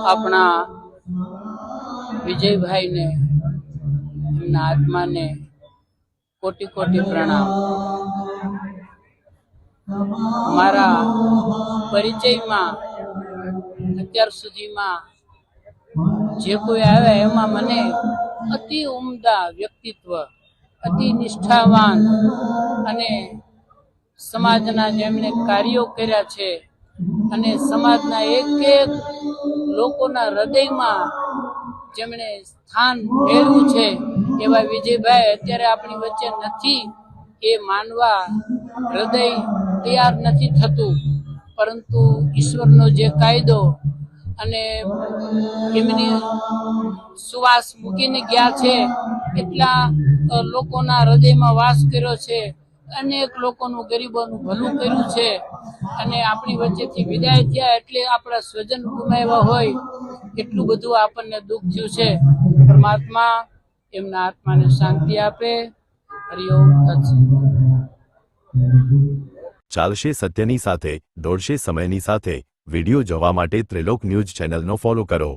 આપણા વિજયભાઈને એમના આત્માને કોટી કોટી પ્રણામ। મારા પરિચયમાં અત્યાર સુધીમાં જે કોઈ આવ્યા એમાં મને અતિ ઉમદા વ્યક્તિત્વ, અતિ નિષ્ઠાવાન અને સમાજના જેમણે કાર્યો કર્યા છે અને સમાજના એક એક લોકોના હૃદયમાં જેમણે સ્થાન મેળવ્યું છે એવા વિજયભાઈ અત્યારે આપણી વચ્ચે નથી એ માનવા હૃદય તૈયાર નથી થતું, પરંતુ ઈશ્વરનો જે કાયદો અને એમની સુવાસ મૂકીને ગયા છે એટલા લોકોના હૃદયમાં વાસ કર્યો છે, અનેક લોકોનું ગરીબોનું ભલું કર્યું છે અને આપણી વચ્ચેથી વિદાય થયા એટલે આપણા સ્વજન ગુમાવ્યા હોય એટલું બધું આપણને દુઃખ થયું છે। પરમાત્મા એમના આત્માને શાંતિ આપે। હરિઓમ તત્સત। ચાલશે સત્યની સાથે, દોડશે સમયની સાથે। વિડિયો જોવા માટે ત્રિલોક ન્યૂઝ ચેનલનો ફોલો કરો।